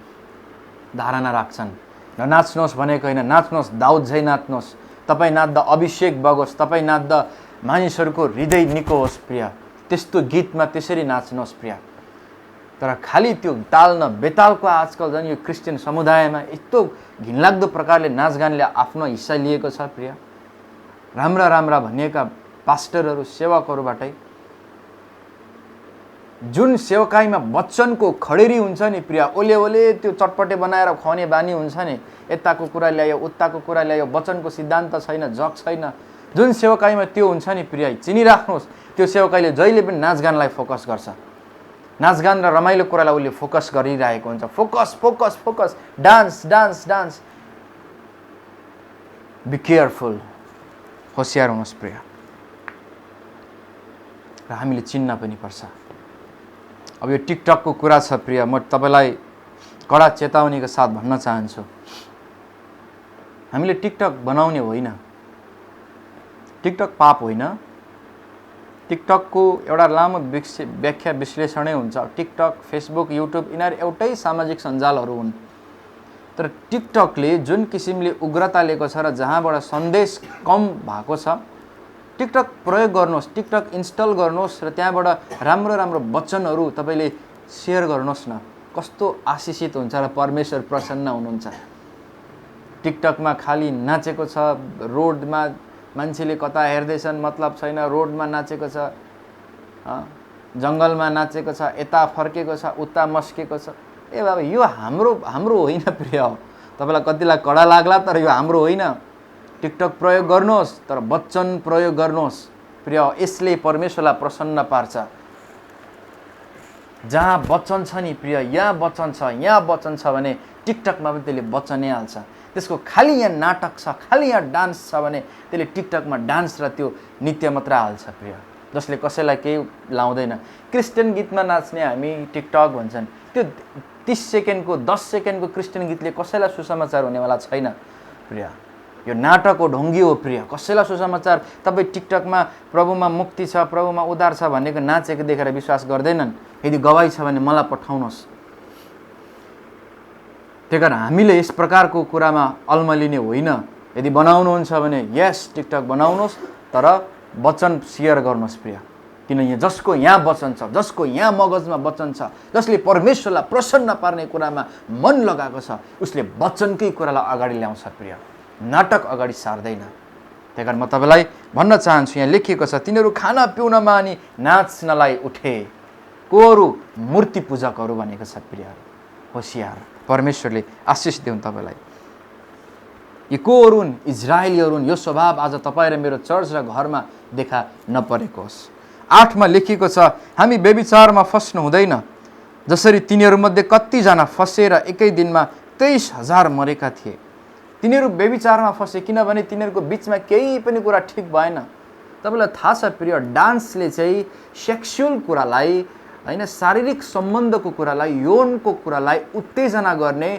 [SPEAKER 1] धारणा राख्छन्। र नाच्नुहोस् भनेको होइन, नाच्नुहोस्, दाउद झै नाच्नुहोस्, तपाईँ नाच्दा अभिषेक बगोस्, तपाईँ नाच्दा मानिसहरूको हृदय निको होस् प्रिय। त्यस्तो गीतमा त्यसरी नाच्नुहोस् प्रिय। तर खालि त्यो ताल न बेतालको आजकल झन् यो क्रिस्चियन समुदायमा यस्तो घिनलाग्दो प्रकारले नाचगानले आफ्नो हिस्सा लिएको छ प्रिय। राम्रा राम्रा भनिएका पास्टरहरू सेवकहरूबाटै जुन सेवकाईमा वचनको खडेरी हुन्छ नि प्रिय, ओले ओले त्यो चटपटे बनाएर खुवाउने बानी हुन्छ नि, यताको कुरा ल्यायो उताको कुरा ल्यायो, वचनको सिद्धान्त छैन, जग छैन। जुन सेवकाईमा त्यो हुन्छ नि प्रिय, चिनिराख्नुहोस् त्यो सेवकाईले जहिले पनि नाचगानलाई फोकस गर्छ। नाचगान र रमाइलो कुरालाई उसले फोकस गरिरहेको हुन्छ। Focus focus focus, dance dance dance. Be careful, होसियार हुनुहोस् प्रिय। र हामीले चिन्न पनि पर्छ। अब यो टिकटकको कुरा छ प्रिय, म तपाईँलाई कडा चेतावनीको साथ भन्न चाहन्छु, हामीले टिकटक बनाउने होइन, टिकटक पाप होइन। टिकटकको एउटा लामो व्याख्या विश्लेषणै हुन्छ। टिकटक, फेसबुक, युट्युब यिनीहरू एउटै सामाजिक सञ्जालहरू हुन्। तर टिकटकले जुन किसिमले उग्रता लिएको छ र जहाँबाट सन्देश कम भएको छ, टिकटक प्रयोग गर्नुहोस्, टिकटक इन्स्टल गर्नुहोस् र त्यहाँबाट राम्रो राम्रो वचनहरू तपाईँले सेयर गर्नुहोस् न। कस्तो आशिषित हुन्छ र परमेश्वर प्रसन्न हुनुहुन्छ। टिकटकमा खालि नाचेको छ, रोडमा मान्छेले कता हेर्दैछन् मतलब छैन, रोडमा नाचेको छ, जङ्गलमा नाचेको छ, यता फर्केको छ, उता मस्केको छ। ए बाबा, यो हाम्रो होइन प्रिय। तपाईँलाई कतिलाई कडा लाग्ला, तर यो हाम्रो होइन। टिकटक प्रयोग गर्नुहोस्, तर वचन प्रयोग गर्नुहोस् प्रिय। यसले परमेश्वरलाई प्रसन्न पार्छ। जहाँ वचन छ नि प्रिय, यहाँ वचन छ, यहाँ वचन छ भने टिकटकमा पनि त्यसले वचनै हाल्छ। त्यसको खालि यहाँ नाटक छ, खालि यहाँ डान्स छ भने त्यसले टिकटकमा डान्स र त्यो नृत्य मात्र हाल्छ प्रिय, जसले कसैलाई केही लाउँदैन। क्रिस्चियन गीतमा नाच्ने हामी टिकटक भन्छन्, त्यो 30 सेकेन्डको 10 सेकेन्डको क्रिस्चियन गीतले कसैलाई सुसमाचार हुनेवाला छैन प्रिय। यो नाटक हो, ढोङ्गी हो प्रिय। कसैलाई सुसमाचार, तपाईँ टिकटकमा प्रभुमा मुक्ति छ, प्रभुमा उद्धार छ भनेको नाचेको देखेर विश्वास गर्दैनन्। यदि गवाई छ भने मलाई पठाउनुहोस्। त्यही कारण हामीले यस प्रकारको कुरामा अल्मलिने होइन। यदि बनाउनुहुन्छ भने यस, टिकटक बनाउनुहोस्, तर वचन सेयर गर्नुहोस् प्रिय। किन जसको यहाँ वचन छ, जसको यहाँ मगजमा वचन छ, जसले परमेश्वरलाई प्रसन्न पार्ने कुरामा मन लगाएको छ, उसले वचनकै कुरालाई अगाडि ल्याउँछ प्रिय, नाटक अगाडि सार्दैन। त्यही कारण म तपाईँलाई भन्न चाहन्छु, यहाँ लेखिएको छ, तिनीहरू खाना पिउनमा अनि नाच्नलाई उठे। कोहरू मूर्ति पूजकहरू भनेको छ प्रिय। होसियार, परमेश्वरले आशिष दिउन् तपाईँलाई। यी कोहरू हुन्, इजरायलीहरू हुन्। यो स्वभाव आज तपाईँ र मेरो चर्च र घरमा देखा नपरेको होस्। 8 मा लेखिएको छ, हामी व्यभिचारमा फस्नु हुँदैन, जसरी तिनीहरूमध्ये कतिजना फसेर एकै दिनमा 23,000 मरेका थिए। तिनीहरू व्यभिचारमा फसे किनभने तिनीहरूको बिचमा केही पनि कुरा ठिक भएन। तपाईँलाई थाहा छ प्रिय, डान्सले चाहिँ सेक्सुअल कुरालाई होइन, शारीरिक सम्बन्धको कुरालाई, यौनको कुरालाई उत्तेजना गर्ने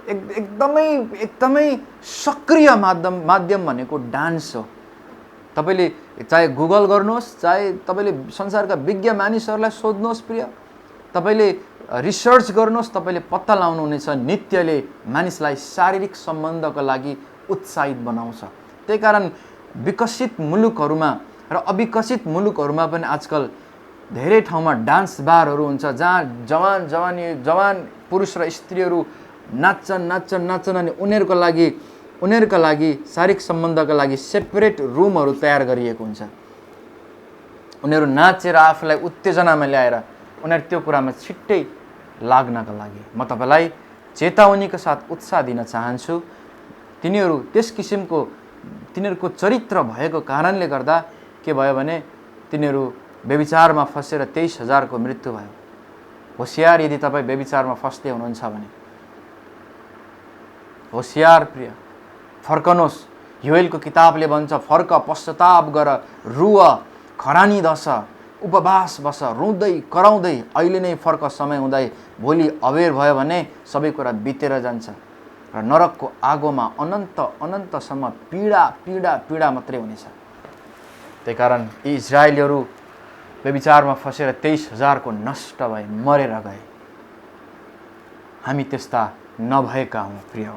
[SPEAKER 1] एकदमै सक्रिय माध्यम भनेको डान्स हो। तपाईँले चाहे गुगल गर्नुहोस्, चाहे तपाईँले संसारका विज्ञ मानिसहरूलाई सोध्नुहोस् प्रिय, तपाईँले रिसर्च गर्नुहोस्, तपाईँले पत्ता लगाउनुहुनेछ नृत्यले मानिसलाई शारीरिक सम्बन्धको लागि उत्साहित बनाउँछ। त्यही कारण विकसित मुलुकहरूमा र अविकसित मुलुकहरूमा पनि आजकल धेरै ठाउँमा डान्स बारहरू हुन्छ, जहाँ जवान पुरुष र स्त्रीहरू नाच्छन् अनि उनीहरूका लागि शारीरिक सम्बन्धका लागि सेपरेट रुमहरू तयार गरिएको हुन्छ। उनीहरू नाचेर आफूलाई उत्तेजनामा ल्याएर उनीहरू त्यो कुरामा छिट्टै लाग्नका लागि म तपाईँलाई चेतावनीको साथ उत्साह दिन चाहन्छु। तिनीहरू त्यस किसिमको तिनीहरूको चरित्र भएको कारणले गर्दा के भयो भने तिनीहरू व्यभिचारमा फसेर 23,000 को मृत्यु भयो। होसियार, यदि तपाईँ व्यभिचारमा फस्दै हुनुहुन्छ भने होसियार प्रिय, फर्कनुहोस्। योएलको किताबले भन्छ, फर्क, पश्चाताप गर, रुव, खरानी दस, उपवास बस, रुँदै कराउँदै अहिले नै फर्क, समय हुँदै भोलि अबेर भयो भने सबै कुरा बितेर जान्छ र नरकको आगोमा अनन्तसम्म पीडा मात्रै हुनेछ। त्यही कारण यी इजरायलीहरू व्यभिचारमा फसेर 23,000 को नष्ट भए, मरेर गए। हामी त्यस्ता नभएका हौँ प्रिय।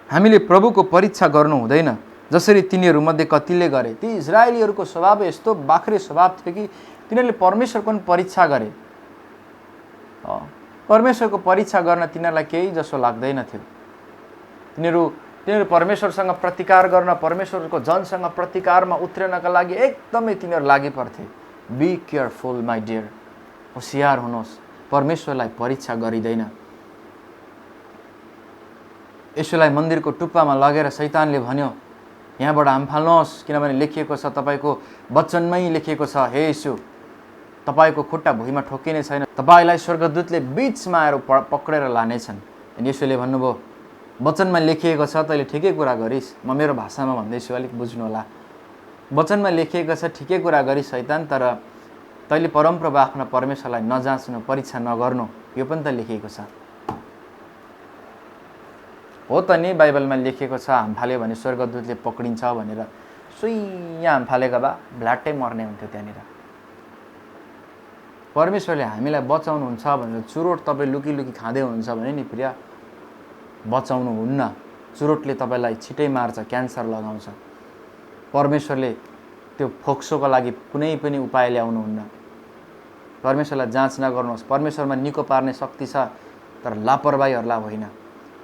[SPEAKER 1] हामीले प्रभुको परीक्षा गर्नु हुँदैन, जसरी तिनीहरूमध्ये कतिले गरे। ती इजरायलीहरूको स्वभाव यस्तो बाख्रे स्वभाव थियो कि तिनीहरूले परमेश्वरको पनि परीक्षा गरे। परमेश्वरको परीक्षा गर्न तिनीहरूलाई केही जसो लाग्दैन थियो। तिनीहरू परमेश्वरसँग प्रतिकार गर्न, परमेश्वरको जनसँग प्रतिकारमा उत्रिनका लागि एकदमै तिनीहरू लागि पर्थे। बी केयरफुल माई डियर, होसियार हुनुहोस्। परमेश्वरलाई परीक्षा गरिँदैन। यसोलाई मन्दिरको टुप्पामा लगेर शैतानले भन्यो, यहाँबाट हामफाल्नुहोस्, किनभने लेखिएको छ, तपाईँको वचनमै लेखिएको छ, हे यीशु तपाईँको खुट्टा भुइँमा ठोकिने छैन, तपाईँलाई स्वर्गदूतले बिचमा आएर पक्रेर लानेछन्। अनि यसोले भन्नुभयो, वचनमा लेखिएको छ तैँले ठिकै कुरा गरिस्। म मेरो भाषामा भन्दैछु, अलिक बुझ्नु होला। वचनमा लेखिएको छ ठिकै कुरा गरिस् शैतान, तर तैँले परमप्रभु आफ्ना परमेश्वरलाई नजाँच्नु, परीक्षा नगर्नु, यो पनि त लेखिएको छ। हो त नि, बाइबलमा लेखिएको छ हाम फाल्यो भने स्वर्गदूतले पक्रिन्छ भनेर। सुइँ हाम फालेको भए भ्लाट्टै मर्ने हुन्थ्यो त्यहाँनिर। परमेश्वरले हामीलाई बचाउनुहुन्छ भनेर चुरोट तपाईँ लुकी लुकी खाँदै हुनुहुन्छ भने नि प्रिय, बचाउनु हुन्न। चुरोटले तपाईँलाई छिटै मार्छ, क्यान्सर लगाउँछ। परमेश्वरले त्यो फोक्सोको लागि कुनै पनि उपाय ल्याउनुहुन्न। परमेश्वरलाई जाँच नगर्नुहोस्। परमेश्वरमा निको पार्ने शक्ति छ, तर लापरवाहीहरूलाई होइन।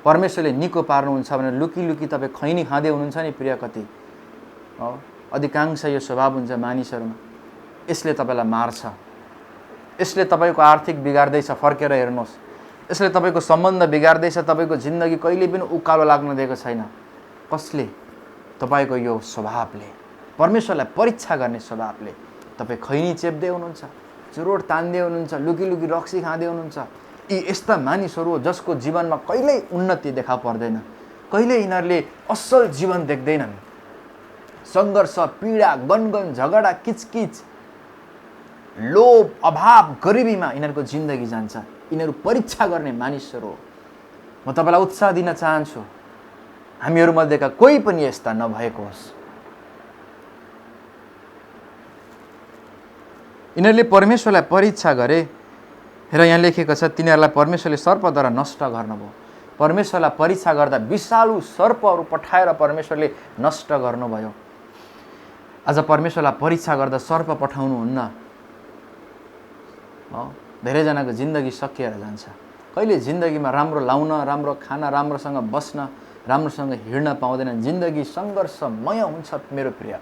[SPEAKER 1] परमेश्वरले निको पार्नुहुन्छ भने लुकी लुकी तपाईँ खैनी खाँदै हुनुहुन्छ नि प्रिय, कति हो अधिकांश यो स्वभाव हुन्छ मानिसहरूमा। यसले तपाईँलाई मार्छ। यसले तपाईँको आर्थिक बिगार्दैछ, फर्केर हेर्नुहोस्। यसले तपाईँको सम्बन्ध बिगार्दैछ, तपाईँको जिन्दगी कहिले पनि उकालो लाग्न दिएको छैन। कसले? तपाईँको यो स्वभावले, परमेश्वरलाई परीक्षा गर्ने स्वभावले। तपाईँ खैनी चेप्दै हुनुहुन्छ, चुरोट तान्दै हुनुहुन्छ, लुकी लुकी रक्सी खाँदै हुनुहुन्छ। यी यस्ता मानिसहरू हो जसको जीवनमा कहिल्यै उन्नति देखा पर्दैन, कहिल्यै यिनीहरूले असल जीवन देख्दैनन्। सङ्घर्ष, पीडा, गनगन, झगडा, किचकिच, लोभ, अभाव, गरिबीमा यिनीहरूको जिन्दगी जान्छ। यिनीहरू परीक्षा गर्ने मानिसहरू हो। म तपाईँलाई उत्साह दिन चाहन्छु, हामीहरूमध्येका कोही पनि यस्ता नभएको होस्। यिनीहरूले परमेश्वरलाई परीक्षा गरे र यहाँ लेखेको छ तिनीहरूलाई परमेश्वरले सर्पद्वारा नष्ट गर्नुभयो। परमेश्वरलाई परीक्षा गर्दा विषालु सर्पहरू पठाएर परमेश्वरले नष्ट गर्नुभयो। आज परमेश्वरलाई परीक्षा गर्दा सर्प पठाउनुहुन्न। धेरैजनाको जिन्दगी सकिएर जान्छ। कहिले जिन्दगीमा राम्रो लाउन, राम्रो खान, राम्रोसँग बस्न, राम्रोसँग हिँड्न पाउँदैन। जिन्दगी सङ्घर्षमय हुन्छ मेरो प्रिय।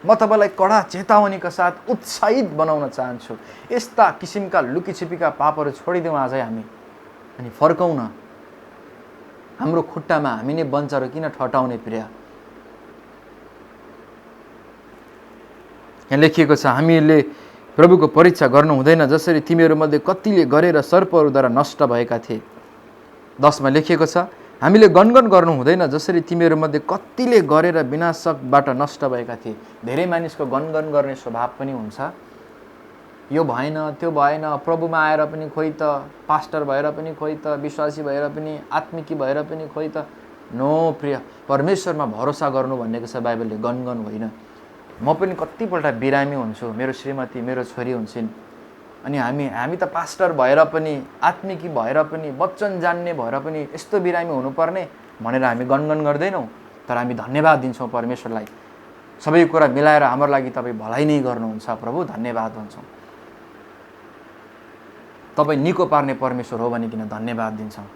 [SPEAKER 1] म तपाईँलाई कडा चेतावनीका साथ उत्साहित बनाउन चाहन्छु। यस्ता किसिमका लुकीछिपीका पापहरू छोडिदिउँ आजै हामी, अनि फर्कौँ न। हाम्रो खुट्टामा हामी नै बन्चरो किन ठटाउने प्रिय? यहाँ लेखिएको छ हामीले प्रभुको परीक्षा गर्नु हुँदैन, जसरी तिमीहरूमध्ये कतिले गरेर सर्पहरूद्वारा नष्ट भएका थिए। 10मा लेखिएको छ हामीले गनगन गर्नु हुँदैन, जसरी तिमीहरूमध्ये कतिले गरेर विनाशकबाट नष्ट भएका थिए। धेरै मानिसको गनगन गर्ने स्वभाव पनि हुन्छ। यो भएन, त्यो भएन, प्रभुमा आएर पनि खोइ त, पास्टर भएर पनि खोइ त, विश्वासी भएर पनि, आत्मिकी भएर पनि खोइ त। नो प्रिय, परमेश्वरमा भरोसा गर्नु भनेको छ बाइबलले, गनगन होइन। म पनि कतिपल्ट बिरामी हुन्छु, मेरो श्रीमती, मेरो छोरी हुन्छन्, अनि हामी त पास्टर भएर पनि, आत्मिकी भएर पनि, वचन जान्ने भएर पनि यस्तो बिरामी हुनुपर्ने भनेर हामी गनगन गर्दैनौँ। तर हामी धन्यवाद दिन्छौँ परमेश्वरलाई। सबै कुरा मिलाएर हाम्रो लागि तपाईँ भलाइ नै गर्नुहुन्छ प्रभु, धन्यवाद भन्छौँ। तपाईँ निको पार्ने परमेश्वर हो भनिकन धन्यवाद दिन्छौँ।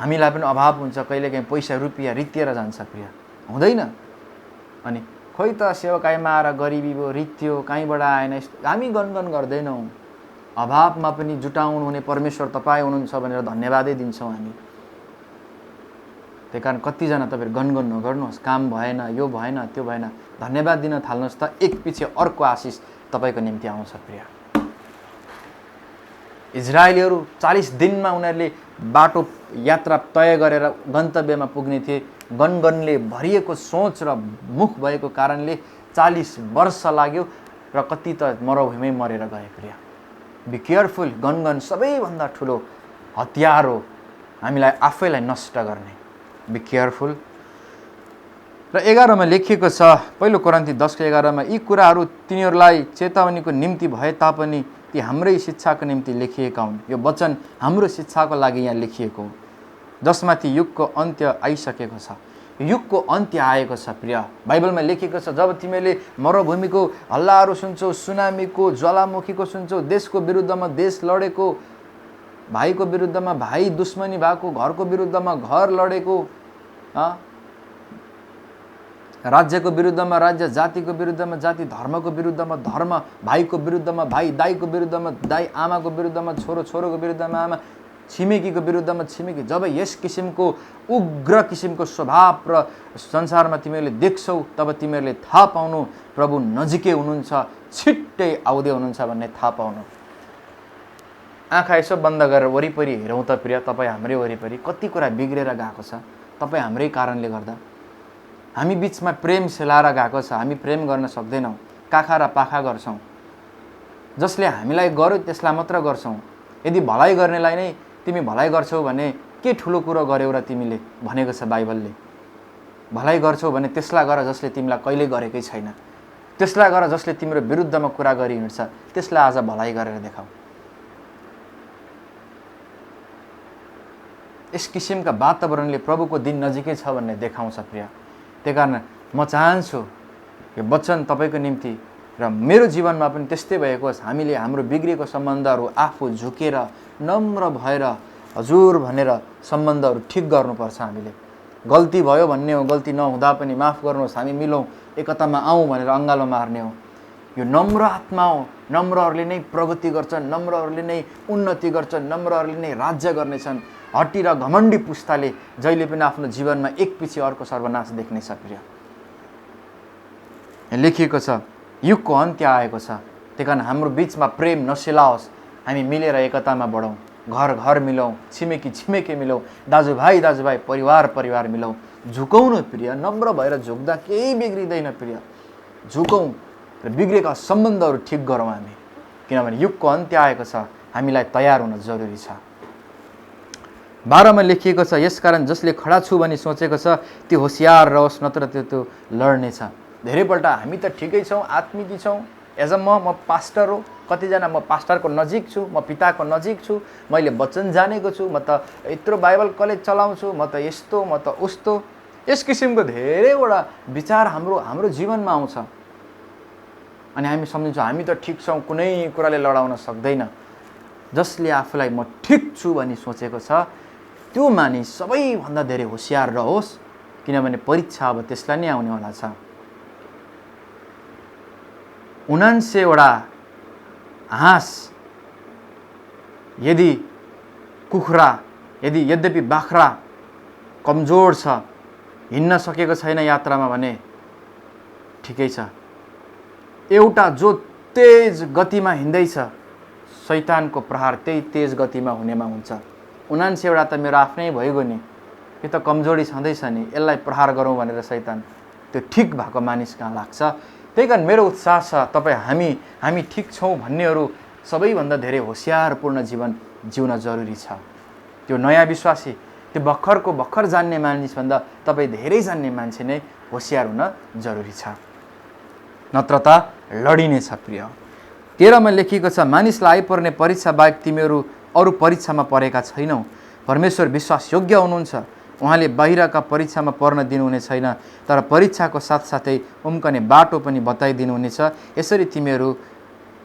[SPEAKER 1] हामीलाई पनि अभाव हुन्छ, कहिलेकाहीँ पैसा रुपियाँ रित्तिएर जान्छ प्रिय, हुँदैन? अनि खोइ त सेवाकाईमा आएर गरिबी भयो, रित्यो, कहीँबाट आएन, हामी गनगन गर्दैनौँ। अभावमा पनि जुटाउनु हुने परमेश्वर तपाईँ हुनुहुन्छ भनेर धन्यवादै दिन्छौँ हामी। त्यही कारण कतिजना तपाईँ गनगन नगर्नुहोस्, काम भएन, यो भएन, त्यो भएन, धन्यवाद दिन थाल्नुहोस् त, एक पछि अर्को आशिष तपाईँको निम्ति आउँछ प्रिय। इजरायलीहरू 40 दिनमा उनीहरूले बाटो यात्रा तय गरेर गन्तव्यमा पुग्ने थिए। गनगनले भरिएको सोच र मुख भएको कारणले 40 वर्ष लाग्यो र कति त मरुभूमिमै मरेर गए प्रिय। बी केयरफुल, गनगन सबैभन्दा ठुलो हतियार हो हामीलाई आफैलाई नष्ट गर्ने। Be careful. र 11मा लेखिएको छ, पहिलो कोरिन्थी 10:11मा यी कुराहरू तिनीहरूलाई चेतावनीको निम्ति भए तापनि ती हाम्रै शिक्षाको निम्ति लेखिएका हुन्। यो वचन हाम्रो शिक्षाको लागि यहाँ लेखिएको हो, जसमा ती युगको अन्त्य आइसकेको छ। युगको अन्त्य आएको छ प्रिय। बाइबलमा लेखिएको छ जब तिमीले मरुभूमिको हल्लाहरू सुन्छौ, सुनामीको, ज्वालामुखीको सुन्छौ, देशको विरुद्धमा देश लडेको, भाइको विरुद्धमा भाइ दुश्मनी भएको, घरको विरुद्धमा घर लडेको, राज्यको विरुद्धमा राज्य, जातिको विरुद्धमा जाति, धर्मको विरुद्धमा धर्म, भाइको विरुद्धमा भाइ, दाइको विरुद्धमा दाइ, आमाको विरुद्धमा छोरो, छोरोको विरुद्धमा आमा, छिमेकीको विरुद्धमा छिमेकी, जब यस किसिमको उग्र किसिमको स्वभाव र संसारमा तिमीहरूले देख्छौ, तब तिमीहरूले थाहा पाउनु प्रभु नजिकै हुनुहुन्छ, छिट्टै आउँदै हुनुहुन्छ भन्ने थाहा पाउनु। आँखा यसो बन्द गरेर वरिपरि हेरौँ त प्रिय, तपाईँ हाम्रै वरिपरि कति कुरा बिग्रेर गएको छ तपाईँ हाम्रै कारणले गर्दा। हामी बिचमा प्रेम सेलाएर गएको छ, हामी प्रेम गर्न सक्दैनौँ, काखा र पाखा गर्छौँ। जसले हामीलाई गर्यो त्यसलाई मात्र गर्छौँ। यदि भलाइ गर्नेलाई नै तिमी भलाइ गर्छौ भने के ठुलो कुरो गर्यौ र तिमीले भनेको छ बाइबलले। भलाइ गर्छौ भने त्यसलाई गर जसले तिमीलाई कहिले गरेकै छैन, त्यसलाई गर जसले तिम्रो विरुद्धमा कुरा गरिहिँड्छ, त्यसलाई आज भलाइ गरेर देखाऊ। यस किसिमका वातावरणले प्रभुको दिन नजिकै छ भन्ने देखाउँछ प्रिय। त्यही कारण म चाहन्छु यो वचन तपाईँको निम्ति र मेरो जीवनमा पनि त्यस्तै भएको होस्। हामीले हाम्रो बिग्रेको सम्बन्धहरू आफू झुकेर नम्र भएर हजुर भनेर सम्बन्धहरू ठिक गर्नुपर्छ। हामीले गल्ती भयो भन्ने हो, गल्ती नहुँदा पनि माफ गर्नुहोस्, हामी मिलौँ, एकतामा आउँ भनेर अङ्गालो मार्ने हो। यो नम्र आत्मा हो। नम्रहरूले नै प्रगति गर्छन्, नम्रहरूले नै उन्नति गर्छन्, नम्रहरूले नै राज्य गर्नेछन्। हट्टी र घमण्डी पुस्ताले जहिले पनि आफ्नो जीवनमा एक पछि अर्को सर्वनाश देख्नेछ प्रिय। लेखिएको छ युगको अन्त्य आएको छ। त्यही कारण हाम्रो बिचमा प्रेम नसेलाओस्, हामी मिलेर एकतामा बढौँ, घर घर मिलौँ, छिमेकी छिमेकी मिलौँ, दाजुभाइ परिवार मिलौँ। झुकौँ न प्रिय, नम्र भएर झुक्दा केही बिग्रिँदैन प्रिय। झुकौँ र बिग्रेका सम्बन्धहरू ठिक गरौँ हामी, किनभने युगको अन्त्य आएको छ, हामीलाई तयार हुन जरुरी छ। 12 मा लेखिएको छ यसकारण जसले खडा छु भनी सोचेको छ त्यो होशियार रहोस्, नत्र त्यो लड्नेछ। धेरैपल्ट हामी त ठिकै छौँ, आत्मिकी छौँ, एज अ म पास्टर हो, कतिजना म पास्टरको नजिक छु, म पिताको नजिक छु, मैले वचन जानेको छु, म त यत्रो बाइबल कलेज चलाउँछु, म त यस्तो म त उस्तो। यस किसिमको धेरैवटा विचार हाम्रो जीवनमा आउँछ अनि हामी सम्झिन्छौँ हामी त ठिक छौँ, कुनै कुराले लडाउन सक्दैन। जसले आफूलाई म ठिक छु भनी सोचेको छ त्यो मानिस सबैभन्दा धेरै होशियार रहोस्, किनभने परीक्षा अब त्यसलाई नै आउनेवाला छ। 79 वटा हाँस यद्यपि बाख्रा कमजोर छ, हिँड्न सकेको छैन यात्रामा भने ठिकै छ। एउटा जो तेज गतिमा हिँड्दैछ, शैतानको प्रहार त्यही तेज गतिमा हुनेमा हुन्छ। 79 वटा त मेरो आफ्नै भइगयो नि, यो त कमजोरी छँदैछ नि, यसलाई प्रहार गरौँ भनेर शैतान त्यो ठिक भएको मानिस कहाँ लाग्छ। त्यही कारण मेरो उत्साह छ हामी ठिक छौँ भन्नेहरू सबैभन्दा धेरै होशियारपूर्ण जीवन जिउन जरुरी छ। त्यो नयाँ विश्वासी, त्यो भर्खर जान्ने मानिसभन्दा तपाईँ धेरै जान्ने मान्छे नै होशियार हुन जरुरी छ, नत्र त लडिनेछ प्रिय। 13 मा लेखिएको छ मानिसलाई आइपर्ने परीक्षा बाहेक तिमीहरू अरू परीक्षामा परेका छैनौ। परमेश्वर विश्वास योग्य हुनुहुन्छ, उहाँले बाहिरका परीक्षामा पर्न दिनुहुने छैन, तर परीक्षाको साथसाथै उम्कने बाटो पनि बताइदिनुहुनेछ, यसरी तिमीहरू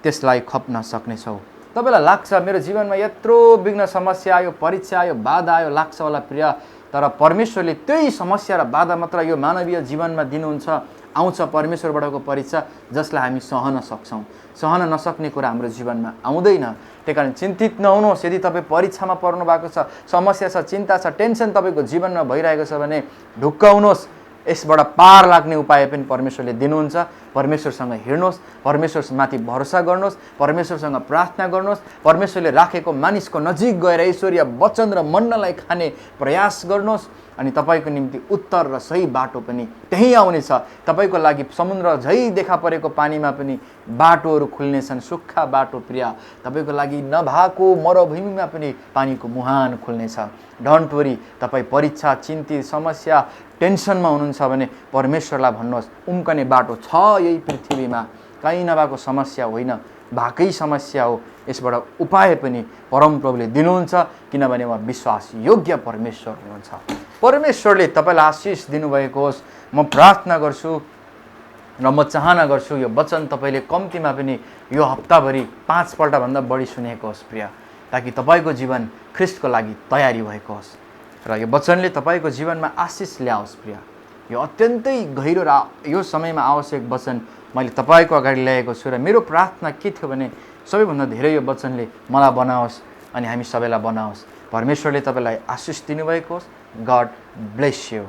[SPEAKER 1] त्यसलाई खप्न सक्नेछौ। तपाईँलाई लाग्छ मेरो जीवनमा यत्रो विघ्न समस्या आयो, परीक्षा आयो, बाधा आयो लाग्छ होला प्रिय, तर परमेश्वरले त्यही समस्या र बाधा मात्र यो मानवीय जीवनमा दिनुहुन्छ। आउँछ परमेश्वरबाटको परीक्षा जसलाई हामी सहन सक्छौँ। सहन नसक्ने कुरा हाम्रो जीवनमा आउँदैन। त्यही कारण चिन्तित नहुनुहोस्। यदि तपाईँ परीक्षामा पर्नु भएको छ, समस्या छ, चिन्ता छ, टेन्सन तपाईँको जीवनमा भइरहेको छ भने ढुक्क हुनुहोस्। यसबाट पार लाग्ने उपाय पनि परमेश्वरले दिनुहुन्छ। परमेश्वरसँग हिँड्नुहोस्, परमेश्वरमाथि भरोसा गर्नुहोस्, परमेश्वरसँग प्रार्थना गर्नुहोस्, परमेश्वरले राखेको मानिसको नजिक गएर ईश्वरीय वचन र मन्नलाई खाने प्रयास गर्नुहोस्, अनि तपाईँको निम्ति उत्तर र सही बाटो पनि त्यही आउनेछ। तपाईँको लागि समुद्र झै देखा परेको पानीमा पनि बाटोहरू खुल्नेछन्, सुक्खा बाटो प्रिय। तपाईँको लागि नभएको मरुभूमिमा पनि पानीको मुहान खुल्नेछ। Don't worry. तपाईँ परीक्षा, चिन्तित, समस्या, टेन्सनमा हुनुहुन्छ भने परमेश्वरलाई भन्नुहोस्, उम्कने बाटो छ यही पृथ्वीमा। कहीँ नभएको समस्या होइन, भएकै समस्या हो। यसबाट उपाय पनि परमप्रभुले दिनुहुन्छ, किनभने उहाँ विश्वास योग्य परमेश्वर हुनुहुन्छ। परमेश्वरले तपाईँलाई आशिष दिनुभएको होस्। म प्रार्थना गर्छु र म चाहना गर्छु यो वचन तपाईँले कम्तीमा पनि यो हप्ताभरि 5 पल्टभन्दा बढी सुनेको होस् प्रिय, ताकि तपाईँको जीवन ख्रिस्टको लागि तयारी भएको होस् र यो वचनले तपाईँको जीवनमा आशिष ल्याओस् प्रिय। यो अत्यन्तै गहिरो र यो समयमा आवश्यक वचन मैले तपाईँको अगाडि ल्याएको छु र मेरो प्रार्थना के थियो भने सबैभन्दा धेरै यो वचनले मलाई बनाओस् अनि हामी सबैलाई बनाओस्। परमेश्वरले तपाईँलाई आशिष दिनुभएको होस्। God bless you.